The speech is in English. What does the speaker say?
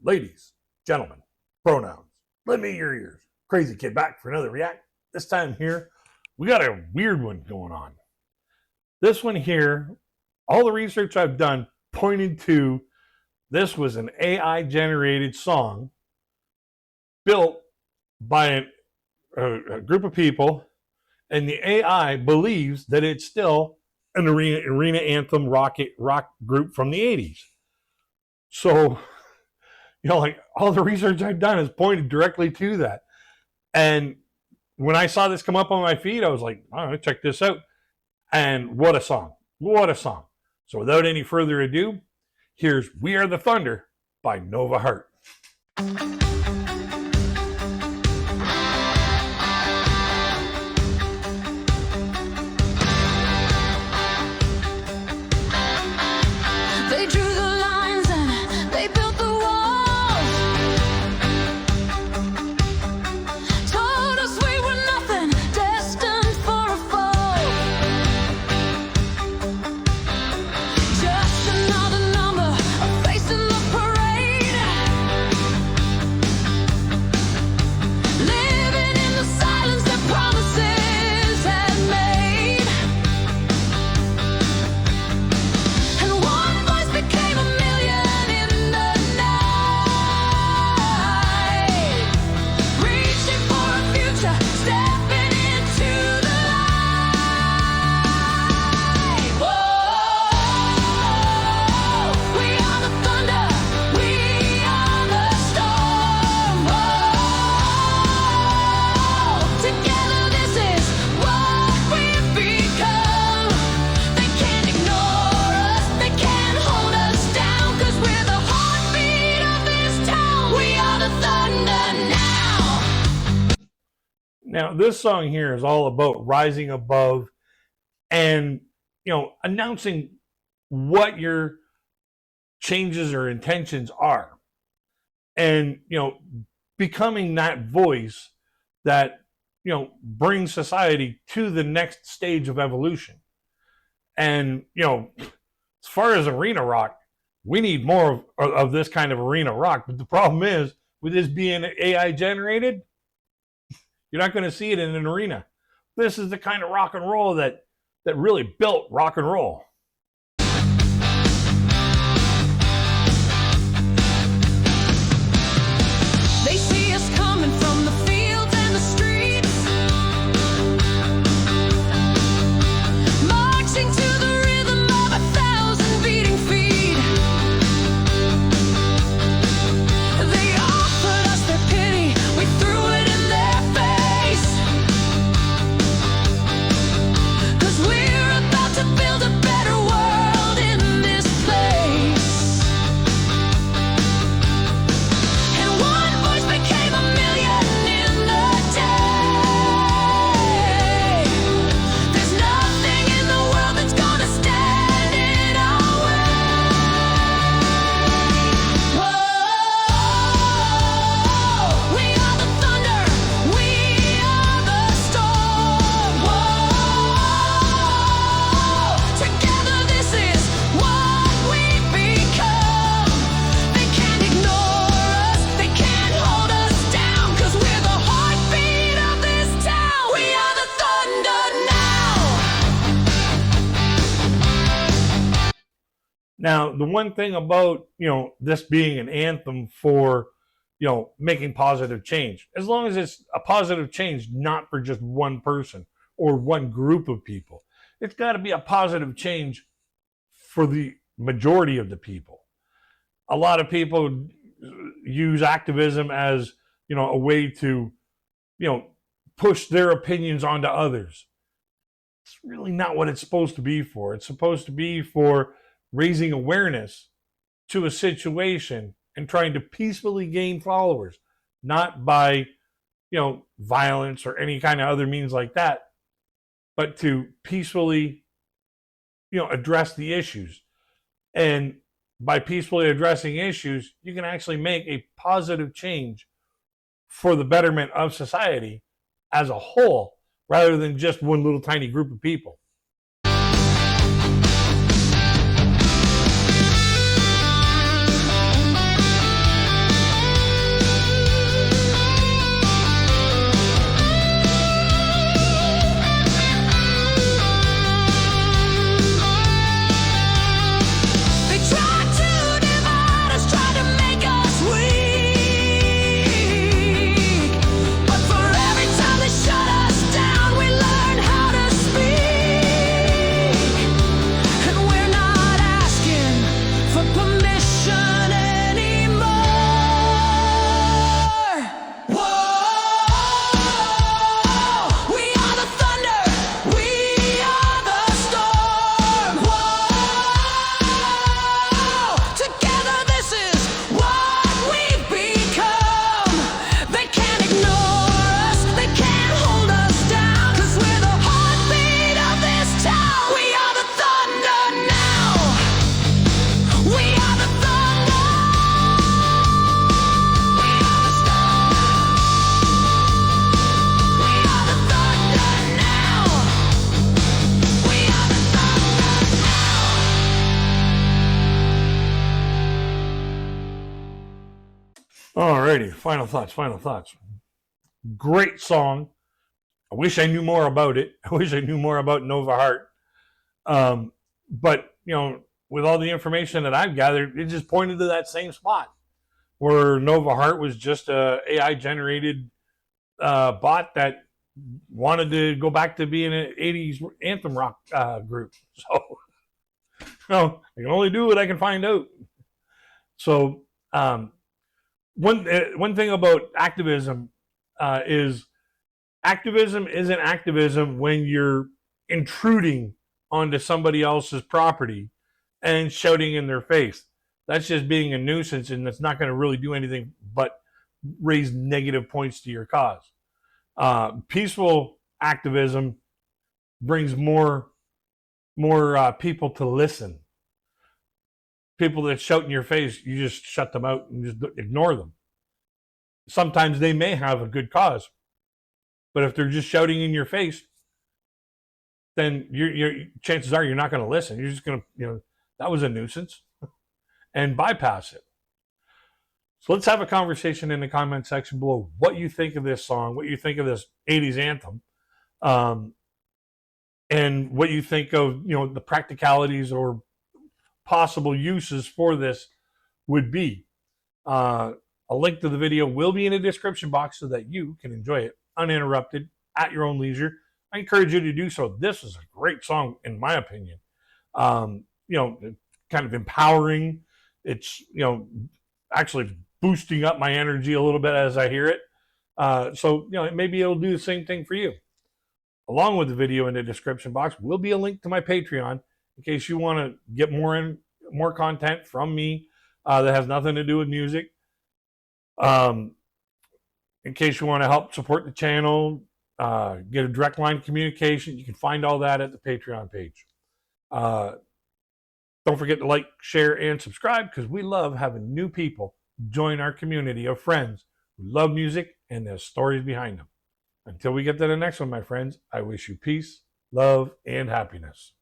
Ladies, gentlemen, pronouns, lend me your ears. Crazy Kid back for another react. This time here, we got a weird one going on. This one here, all the research I've done pointed to this was an AI generated song built by a group of people, and the AI believes that it's still an arena anthem rock group from the 80s. So, like all the research I've done has pointed directly to that. And when I saw this come up on my feed, I was like, all right, check this out. And what a song. What a song. So without any further ado, here's We Are the Thunder by Nova Hart. They drew the lines and they built the walls, told us we were nothing, destined for a fall. Just another number, a face in the parade, living in the silence that promises had made. And one voice became a million in the night, reaching for a future, stepping into the light. Whoa, we are the thunder, we are the storm. Whoa, together this is what we've become. They can't ignore us, they can't hold us down, 'cause we're the heartbeat of this town. We are the thunder now. Now, this song here is all about rising above and, announcing what your changes or intentions are. And, becoming that voice that, brings society to the next stage of evolution. And, as far as arena rock, we need more of this kind of arena rock. But the problem is, with this being AI generated, you're not going to see it in an arena. This is the kind of rock and roll that really built rock and roll. They see us coming from the fields and the streets, marching to the rhythm of 1,000 beating feet. They offered us their pity, we threw it in their face, 'cause we're about to build a better world in this place. And one voice became a million in the day. There's nothing in the world that's gonna stand in our way. Whoa, we are the thunder, we are the storm. Whoa, together this is what we've become. They can't ignore us, they can't hold us down, 'cause we're the heartbeat of this town. We are the thunder now. Now, the one thing about, this being an anthem for, making positive change, as long as it's a positive change, not for just one person or one group of people, it's got to be a positive change for the majority of the people. A lot of people use activism as, a way to, push their opinions onto others. It's really not what it's supposed to be for. It's supposed to be for raising awareness to a situation and trying to peacefully gain followers, not by, violence or any kind of other means like that, but to peacefully, address the issues. And by peacefully addressing issues, you can actually make a positive change for the betterment of society as a whole, rather than just one little tiny group of people. Alrighty, final thoughts. Final thoughts. Great song. I wish I knew more about it. I wish I knew more about Nova Hart. But with all the information that I've gathered, it just pointed to that same spot where Nova Hart was just a AI generated bot that wanted to go back to being an 80s anthem rock group. So, I can only do what I can find out. So, one thing about activism is activism isn't activism when you're intruding onto somebody else's property and shouting in their face. That's just being a nuisance, and that's not going to really do anything but raise negative points to your cause. Peaceful activism brings more people to listen. People that shout in your face, you just shut them out and just ignore them. Sometimes they may have a good cause, but if they're just shouting in your face, then you're chances are you're not going to listen. You're just going to, that was a nuisance, and bypass it. So let's have a conversation in the comment section below what you think of this song, what you think of this 80s anthem, and what you think of the practicalities or possible uses for this would be. A link to the video will be in the description box so that you can enjoy it uninterrupted at your own leisure. I encourage you to do so. This is a great song, in my opinion. Kind of empowering. It's actually boosting up my energy a little bit as I hear it. So maybe it'll do the same thing for you. Along with the video in the description box will be a link to my Patreon in case you want to get more content from me that has nothing to do with music. In case you want to help support the channel, get a direct line of communication, you can find all that at the Patreon page. Don't forget to like, share, and subscribe because we love having new people join our community of friends who love music and there's stories behind them. Until we get to the next one, my friends, I wish you peace, love, and happiness.